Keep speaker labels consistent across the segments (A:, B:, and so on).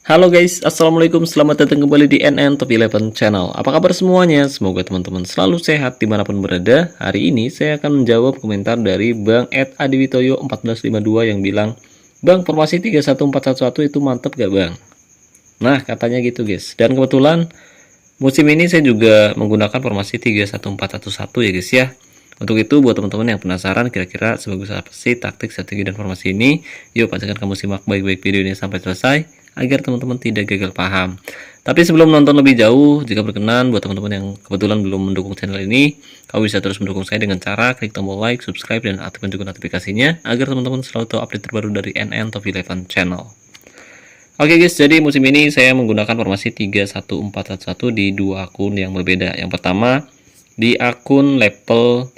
A: Halo guys, assalamualaikum, selamat datang kembali di NN Top 11 Channel. Apa kabar semuanya? Semoga teman-teman selalu sehat dimanapun berada. Hari ini saya akan menjawab komentar dari Bang Ed Adiwitoyo 1452 yang bilang, Bang, formasi 31411 itu mantep gak Bang? Nah, katanya gitu guys. Dan kebetulan musim ini saya juga menggunakan formasi 31411 ya guys ya. Untuk itu buat teman-teman yang penasaran kira-kira sebagus apa sih taktik, strategi, dan formasi ini, yuk pastikan kamu simak baik-baik video ini sampai selesai agar teman-teman tidak gagal paham. Tapi sebelum nonton lebih jauh, jika berkenan buat teman-teman yang kebetulan belum mendukung channel ini, kamu bisa terus mendukung saya dengan cara klik tombol like, subscribe, dan aktifkan juga notifikasinya agar teman-teman selalu tahu update terbaru dari NN Top 11 Channel. Oke guys, jadi musim ini saya menggunakan formasi 31411 di dua akun yang berbeda. Yang pertama di akun level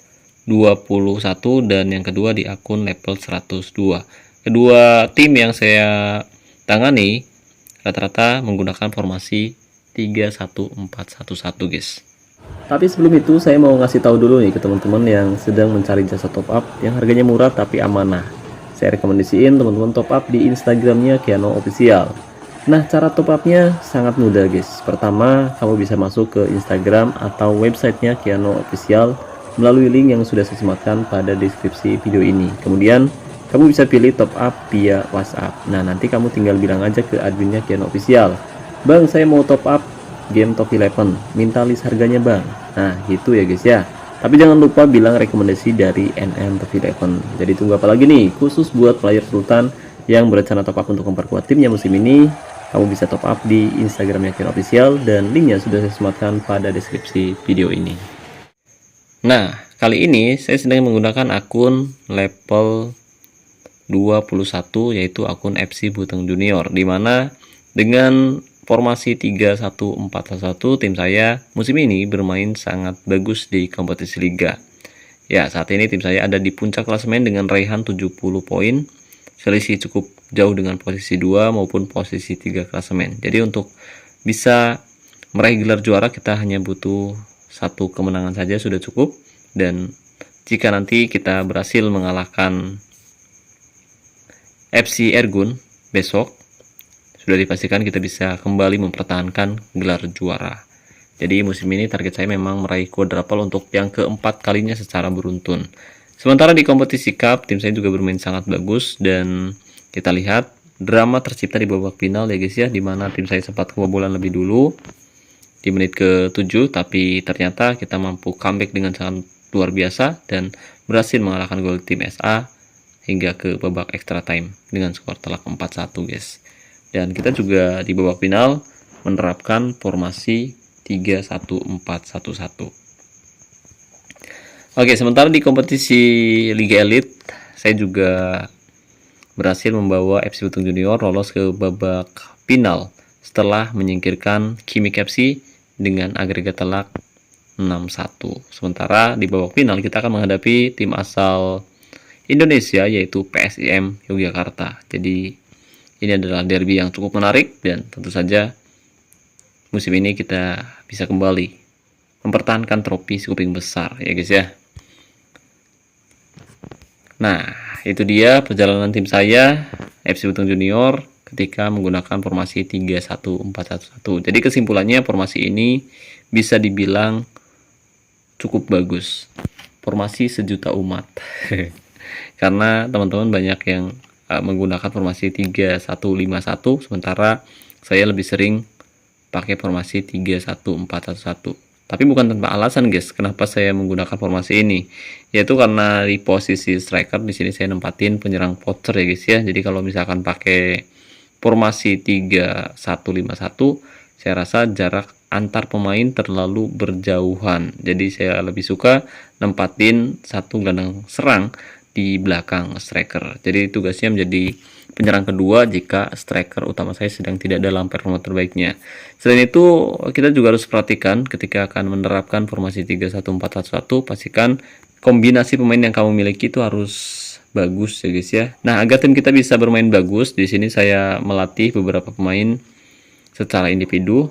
A: 21 dan yang kedua di akun level 102. Kedua tim yang saya tangani rata-rata menggunakan formasi 31411 guys. Tapi sebelum itu saya mau ngasih tahu dulu nih ke teman-teman yang sedang mencari jasa top up yang harganya murah tapi amanah. Saya rekomendasiin teman-teman top up di Instagramnya Kiano Official. Nah, cara top upnya sangat mudah guys. Pertama, kamu bisa masuk ke Instagram atau websitenya Kiano Official melalui link yang sudah saya sematkan pada deskripsi video ini. Kemudian kamu bisa pilih top up via WhatsApp. Nah, nanti kamu tinggal bilang aja ke adminnya Kiano Official, Bang, saya mau top up game Top 11, minta list harganya Bang. Nah, gitu ya guys ya. Tapi jangan lupa bilang rekomendasi dari NN Top 11. Jadi tunggu apa lagi nih? Khusus buat player Sultan yang berencana top up untuk memperkuat timnya musim ini, kamu bisa top up di Instagramnya Kiano Official dan linknya sudah saya sematkan pada deskripsi video ini. Nah, kali ini saya sedang menggunakan akun level 21 yaitu akun FC Buteng Junior, dimana dengan formasi 31411 tim saya musim ini bermain sangat bagus di kompetisi liga. Ya, saat ini tim saya ada di puncak klasemen dengan raihan 70 poin. Selisih cukup jauh dengan posisi 2 maupun posisi 3 klasemen. Jadi untuk bisa meraih gelar juara kita hanya butuh satu kemenangan saja sudah cukup, dan jika nanti kita berhasil mengalahkan FC Ergun besok, sudah dipastikan kita bisa kembali mempertahankan gelar juara. Jadi musim ini target saya memang meraih quadruple untuk yang keempat kalinya secara beruntun. Sementara di kompetisi cup tim saya juga bermain sangat bagus, dan kita lihat drama tercipta di babak final ya guys ya, dimana tim saya sempat kebobolan lebih dulu di menit ke-7, tapi ternyata kita mampu comeback dengan sangat luar biasa dan berhasil mengalahkan gol tim SA hingga ke babak extra time dengan skor telak 4-1 guys. Dan kita juga di babak final menerapkan formasi 31411. Oke, sementara di kompetisi Liga Elite saya juga berhasil membawa FC Buteng Junior lolos ke babak final setelah menyingkirkan Kimik FC dengan agregat telak 6-1. Sementara di babak final kita akan menghadapi tim asal Indonesia yaitu PSIM Yogyakarta. Jadi ini adalah derby yang cukup menarik dan tentu saja musim ini kita bisa kembali mempertahankan trofi Kuping Besar ya guys ya. Nah, itu dia perjalanan tim saya FC Buteng Junior ketika menggunakan formasi 31411. Jadi kesimpulannya formasi ini bisa dibilang cukup bagus. Formasi sejuta umat. Karena teman-teman banyak yang menggunakan formasi 3151, sementara saya lebih sering pakai formasi 31411. Tapi bukan tanpa alasan guys, kenapa saya menggunakan formasi ini, yaitu karena di posisi striker di sini saya nempatin penyerang poacher ya guys ya. Jadi kalau misalkan pakai formasi 3151, saya rasa jarak antar pemain terlalu berjauhan. Jadi saya lebih suka nempatin satu gelandang serang di belakang striker. Jadi tugasnya menjadi penyerang kedua jika striker utama saya sedang tidak dalam performa terbaiknya. Selain itu, kita juga harus perhatikan ketika akan menerapkan formasi 31411, pastikan kombinasi pemain yang kamu miliki itu harus bagus ya guys ya. Nah, agar tim kita bisa bermain bagus, di sini saya melatih beberapa pemain secara individu.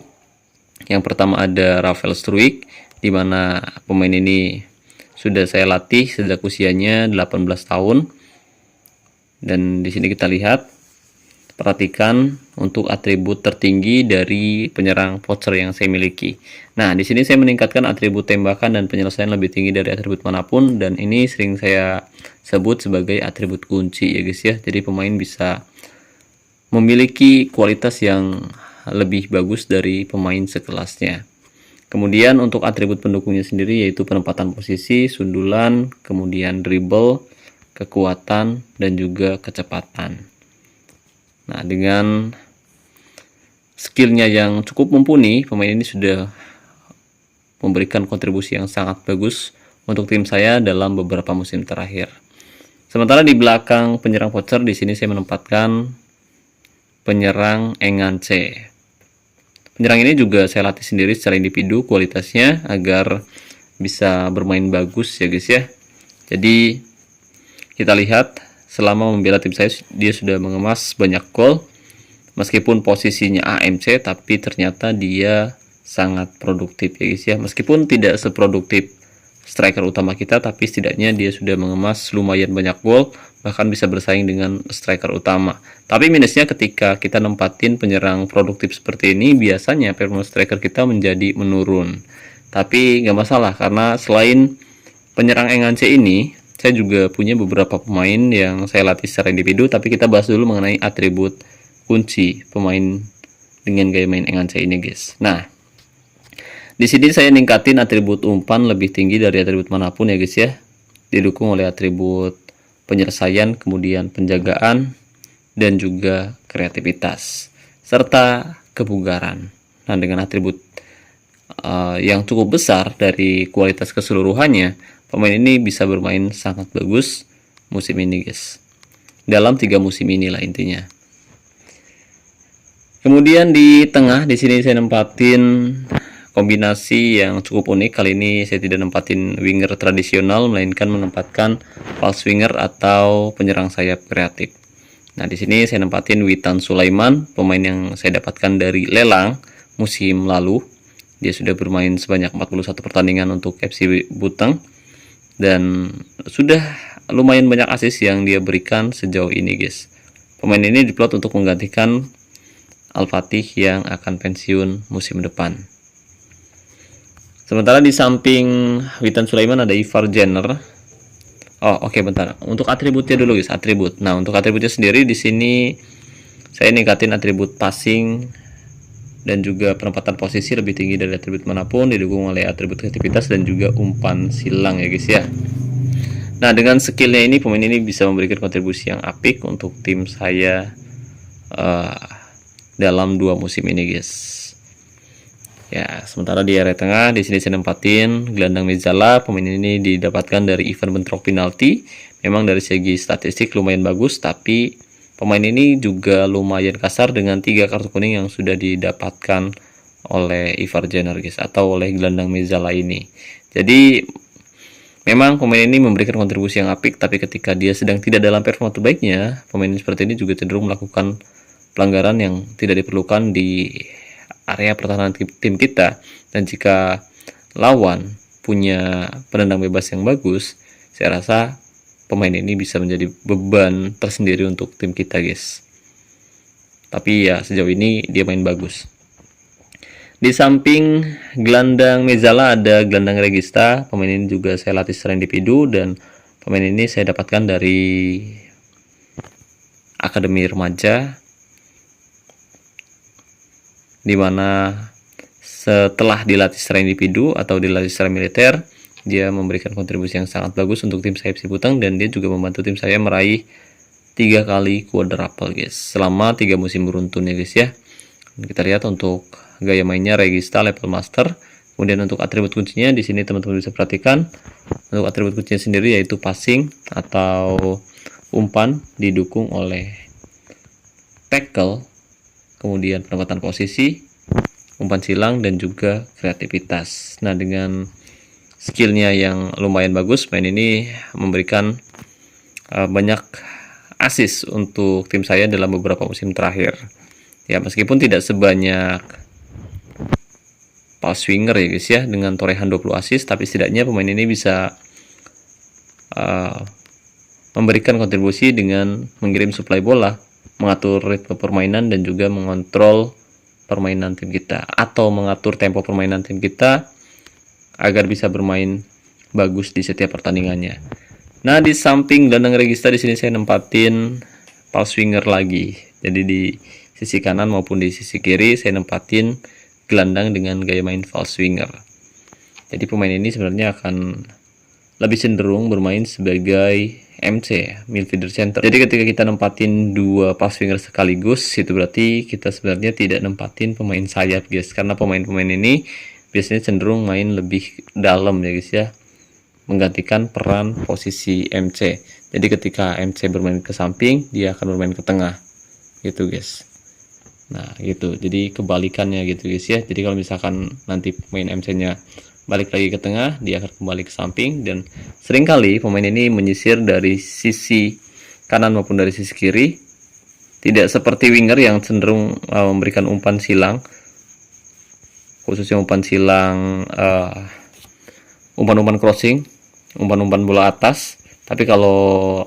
A: Yang pertama ada Rafael Struijk, di mana pemain ini sudah saya latih sejak usianya 18 tahun. Dan di sini kita lihat, perhatikan untuk atribut tertinggi dari penyerang voucher yang saya miliki. Nah, di sini saya meningkatkan atribut tembakan dan penyelesaian lebih tinggi dari atribut manapun, dan ini sering saya sebut sebagai atribut kunci ya guys ya. Jadi pemain bisa memiliki kualitas yang lebih bagus dari pemain sekelasnya. Kemudian untuk atribut pendukungnya sendiri yaitu penempatan posisi, sundulan, kemudian dribble, kekuatan, dan juga kecepatan. Nah, dengan skillnya yang cukup mumpuni, pemain ini sudah memberikan kontribusi yang sangat bagus untuk tim saya dalam beberapa musim terakhir. Sementara di belakang penyerang voucher, di sini saya menempatkan penyerang Engance. Penyerang ini juga saya latih sendiri secara individu kualitasnya agar bisa bermain bagus ya guys ya. Jadi kita lihat selama membela tim saya dia sudah mengemas banyak gol. Meskipun posisinya AMC, tapi ternyata dia sangat produktif ya guys ya. Meskipun tidak seproduktif striker utama kita, tapi setidaknya dia sudah mengemas lumayan banyak gol, bahkan bisa bersaing dengan striker utama. Tapi minusnya ketika kita nempatin penyerang produktif seperti ini, biasanya performa striker kita menjadi menurun. Tapi nggak masalah, karena selain penyerang Engance ini, saya juga punya beberapa pemain yang saya latih secara individu. Tapi kita bahas dulu mengenai atribut kunci pemain dengan gaya main Engance ini guys. Nah, di sini saya ningkatin atribut umpan lebih tinggi dari atribut manapun ya guys ya. Didukung oleh atribut penyelesaian, kemudian penjagaan, dan juga kreativitas serta kebugaran. Nah, dengan atribut yang cukup besar dari kualitas keseluruhannya, pemain ini bisa bermain sangat bagus musim ini guys. Dalam 3 musim inilah intinya. Kemudian di tengah di sini saya nempatin kombinasi yang cukup unik. Kali ini saya tidak nempatin winger tradisional, melainkan menempatkan false winger atau penyerang sayap kreatif. Nah, di sini saya nempatin Witan Sulaiman, pemain yang saya dapatkan dari lelang musim lalu. Dia sudah bermain sebanyak 41 pertandingan untuk FC Buteng dan sudah lumayan banyak assist yang dia berikan sejauh ini guys. Pemain ini diplot untuk menggantikan Al-Fatih yang akan pensiun musim depan. Sementara di samping Witan Sulaiman ada Ivar Jenner. Oke, bentar. Untuk atributnya dulu guys, atribut. Nah, untuk atributnya sendiri di sini saya ningkatin atribut passing dan juga penempatan posisi lebih tinggi dari atribut manapun, didukung oleh atribut kreativitas dan juga umpan silang ya guys ya. Nah, dengan skillnya ini pemain ini bisa memberikan kontribusi yang apik untuk tim saya dalam 2 musim ini guys. Ya, sementara di area tengah di sini saya nempatin gelandang Mezzala. Pemain ini didapatkan dari event bentrok penalti. Memang dari segi statistik lumayan bagus, tapi pemain ini juga lumayan kasar dengan 3 kartu kuning yang sudah didapatkan oleh Ivar Jenner guys, atau oleh gelandang Mezzala ini. Jadi memang pemain ini memberikan kontribusi yang apik, tapi ketika dia sedang tidak dalam performa terbaiknya, pemain seperti ini juga cenderung melakukan pelanggaran yang tidak diperlukan di area pertahanan tim kita. Dan jika lawan punya penendang bebas yang bagus, saya rasa pemain ini bisa menjadi beban tersendiri untuk tim kita guys. Tapi ya sejauh ini dia main bagus. Di samping gelandang Mezzala ada gelandang Regista. Pemain ini juga saya latih secara individu dan pemain ini saya dapatkan dari akademi remaja, dimana setelah dilatih secara individu atau dilatih secara militer, dia memberikan kontribusi yang sangat bagus untuk tim saya FC Buteng, dan dia juga membantu tim saya meraih 3 kali quadruple guys selama 3 musim beruntun ya guys ya. Kita lihat untuk gaya mainnya Regista level master. Kemudian untuk atribut kuncinya di sini teman-teman bisa perhatikan. Untuk atribut kuncinya sendiri yaitu passing atau umpan, didukung oleh tackle, kemudian penempatan posisi, umpan silang, dan juga kreativitas. Nah, dengan skillnya yang lumayan bagus, main ini memberikan banyak assist untuk tim saya dalam beberapa musim terakhir. Ya, meskipun tidak sebanyak Paul Swinger ya guys ya, dengan torehan 20 assist, tapi setidaknya pemain ini bisa memberikan kontribusi dengan mengirim suplai bola mengatur ritme permainan dan juga mengontrol permainan tim kita, atau mengatur tempo permainan tim kita agar bisa bermain bagus di setiap pertandingannya. Nah, di samping gelandang regista di sini saya nempatin pulse winger lagi. Jadi di sisi kanan maupun di sisi kiri saya nempatin gelandang dengan gaya main false winger. Jadi pemain ini sebenarnya akan lebih cenderung bermain sebagai MC, midfielder center. Jadi ketika kita nempatin dua pass winger sekaligus, itu berarti kita sebenarnya tidak nempatin pemain sayap, guys. Karena pemain-pemain ini biasanya cenderung main lebih dalam ya, guys ya. Menggantikan peran posisi MC. Jadi ketika MC bermain ke samping, dia akan bermain ke tengah. Gitu, guys. Nah, gitu. Jadi kebalikannya gitu, guys ya. Jadi kalau misalkan nanti pemain MC-nya balik lagi ke tengah, dia akan kembali ke samping, dan seringkali pemain ini menyisir dari sisi kanan maupun dari sisi kiri, tidak seperti winger yang cenderung memberikan umpan silang, khususnya umpan silang, umpan-umpan crossing, umpan-umpan bola atas. Tapi kalau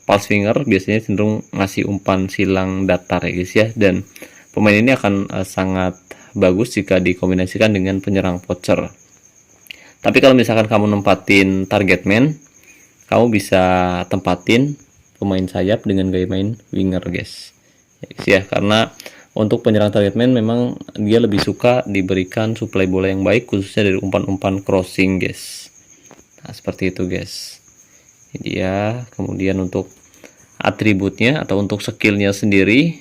A: pulse winger biasanya cenderung ngasih umpan silang datar ya, guys ya. Dan pemain ini akan sangat bagus jika dikombinasikan dengan penyerang poacher. Tapi kalau misalkan kamu nempatin target man, kamu bisa tempatin pemain sayap dengan gaya main winger, guys. Ya, karena untuk penyerang target man memang dia lebih suka diberikan suplai bola yang baik, khususnya dari umpan-umpan crossing, guys. Nah, seperti itu, guys. Jadi ya, kemudian untuk atributnya atau untuk skillnya sendiri,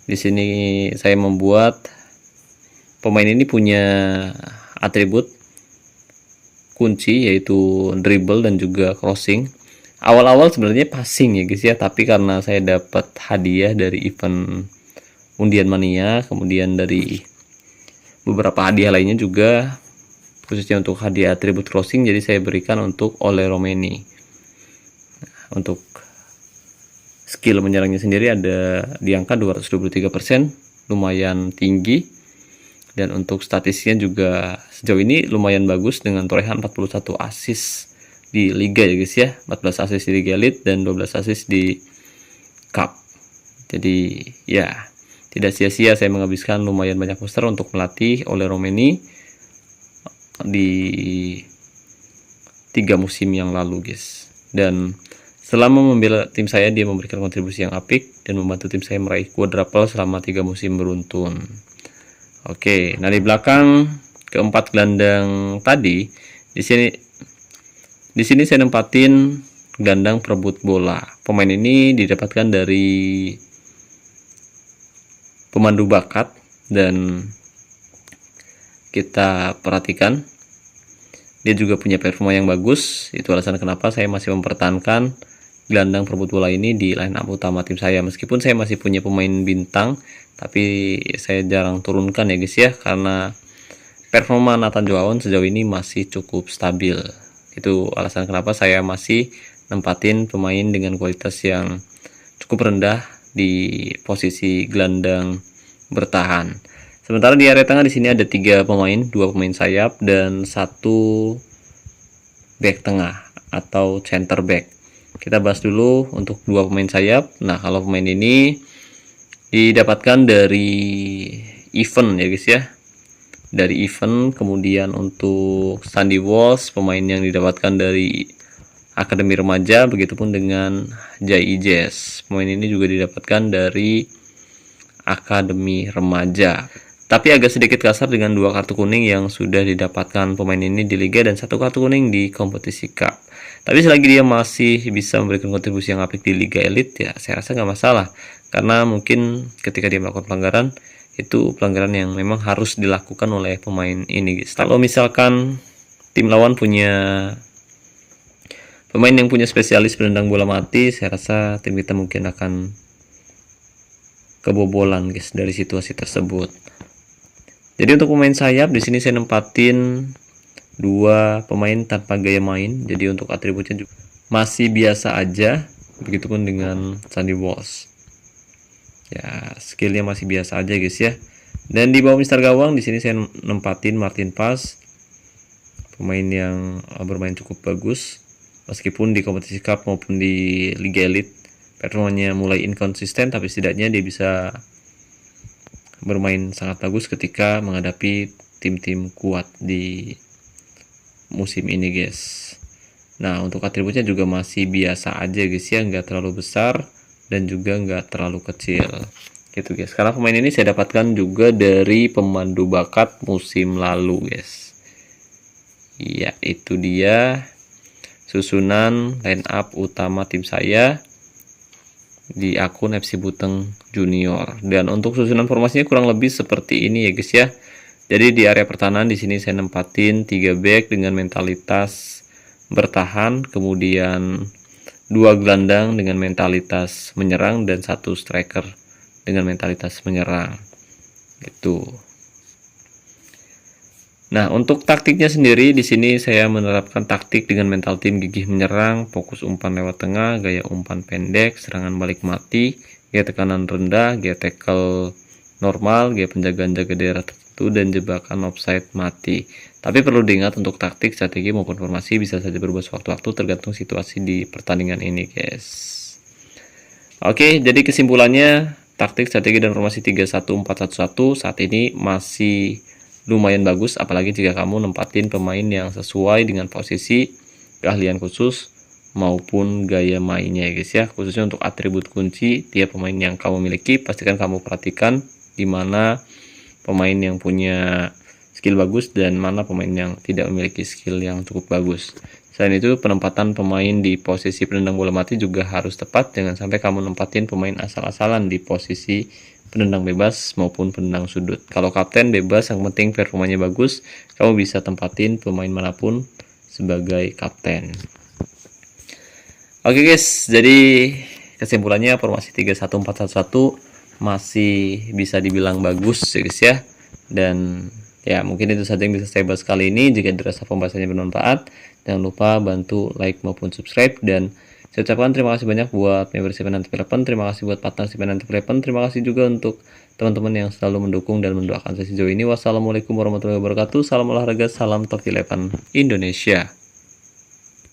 A: di sini saya membuat pemain ini punya atribut kunci, yaitu dribble dan juga crossing. Awal-awal sebenarnya passing ya, guys ya, tapi karena saya dapat hadiah dari event undian mania, kemudian dari beberapa hadiah lainnya juga, khususnya untuk hadiah atribut crossing, jadi saya berikan untuk Ole Romeni. Untuk skill menyerangnya sendiri ada di angka 223%, lumayan tinggi. Dan untuk statistiknya juga sejauh ini lumayan bagus dengan torehan 41 assist di liga ya, guys ya. 14 assist di Liga Elite dan 12 assist di Cup. Jadi ya, tidak sia-sia saya menghabiskan lumayan banyak poster untuk melatih Ole Romeni di 3 musim yang lalu, guys. Dan selama membela tim saya, dia memberikan kontribusi yang apik dan membantu tim saya meraih quadruple selama 3 musim beruntun. Oke, nah di belakang keempat gelandang tadi, di sini saya nempatin gelandang perebut bola. Pemain ini didapatkan dari pemandu bakat, dan kita perhatikan dia juga punya performa yang bagus. Itu alasan kenapa saya masih mempertahankan gelandang perebut bola ini di line up utama tim saya. Meskipun saya masih punya pemain bintang, tapi saya jarang turunkan ya, guys ya, karena performa Nathan Joaon sejauh ini masih cukup stabil. Itu alasan kenapa saya masih nempatin pemain dengan kualitas yang cukup rendah di posisi gelandang bertahan. Sementara di area tengah di sini ada 3 pemain, 2 pemain sayap dan 1 back tengah atau center back. Kita bahas dulu untuk 2 pemain sayap. Nah, kalau pemain ini didapatkan dari event ya, guys ya, dari event. Kemudian untuk Sandy Walsh, pemain yang didapatkan dari akademi remaja. Begitupun dengan Jai Ijes, pemain ini juga didapatkan dari akademi remaja. Tapi agak sedikit kasar dengan 2 kartu kuning yang sudah didapatkan pemain ini di liga dan 1 kartu kuning di kompetisi cup. Tapi selagi dia masih bisa memberikan kontribusi yang apik di Liga Elite, ya saya rasa nggak masalah. Karena mungkin ketika dia melakukan pelanggaran, itu pelanggaran yang memang harus dilakukan oleh pemain ini, guys. Kalau misalkan tim lawan punya pemain yang punya spesialis penendang bola mati, saya rasa tim kita mungkin akan kebobolan, guys, dari situasi tersebut. Jadi untuk pemain sayap di sini saya nempatin 2 pemain tanpa gaya main. Jadi untuk atributnya juga masih biasa aja. Begitupun dengan Sandy Walsh. Ya, skillnya masih biasa aja, guys ya. Dan di bawah Mister Gawang di sini saya nempatin Martin Paes, pemain yang bermain cukup bagus meskipun di kompetisi cup maupun di Liga Elite performanya mulai inkonsisten, tapi setidaknya dia bisa bermain sangat bagus ketika menghadapi tim-tim kuat di musim ini guys. Nah untuk atributnya juga masih biasa aja guys ya, nggak terlalu besar dan juga nggak terlalu kecil gitu guys, karena pemain ini saya dapatkan juga dari pemandu bakat musim lalu guys. Ya itu dia susunan line up utama tim saya di akun FC Buteng Junior. Dan untuk susunan formasinya kurang lebih seperti ini ya guys ya. Jadi di area pertahanan di sini saya nempatin 3 back dengan mentalitas bertahan, kemudian 2 gelandang dengan mentalitas menyerang dan 1 striker dengan mentalitas menyerang. Gitu. Nah, untuk taktiknya sendiri di sini saya menerapkan taktik dengan mental tim gigih menyerang, fokus umpan lewat tengah, gaya umpan pendek, serangan balik mati, gaya tekanan rendah, gaya tackle normal, gaya penjagaan jaga daerah tertentu, dan jebakan offside mati. Tapi perlu diingat untuk taktik, strategi maupun formasi bisa saja berubah sewaktu-waktu tergantung situasi di pertandingan ini, guys. Oke, jadi kesimpulannya taktik, strategi, dan formasi 3-1-4-1-1 saat ini masih lumayan bagus, apalagi jika kamu nempatin pemain yang sesuai dengan posisi, keahlian khusus maupun gaya mainnya ya guys ya. Khususnya untuk atribut kunci tiap pemain yang kamu miliki, pastikan kamu perhatikan di mana pemain yang punya skill bagus dan mana pemain yang tidak memiliki skill yang cukup bagus. Selain itu, penempatan pemain di posisi penendang bola mati juga harus tepat. Jangan sampai kamu nempatin pemain asal-asalan di posisi penendang bebas maupun penendang sudut. Kalau kapten bebas, yang penting performanya bagus, kamu bisa tempatin pemain manapun sebagai kapten. Oke guys, jadi kesimpulannya formasi 3-1-4-1-1 masih bisa dibilang bagus ya guys ya. Dan ya mungkin itu saja yang bisa saya bahas kali ini. Jika dirasa pembahasannya bermanfaat, jangan lupa bantu like maupun subscribe. Dan saya ucapkan terima kasih banyak buat membership Penantip 11, terima kasih buat partnership Penantip 11, terima kasih juga untuk teman-teman yang selalu mendukung dan mendoakan saya sejauh ini. Wassalamualaikum warahmatullahi wabarakatuh. Salam olahraga, salam Top 11 Indonesia.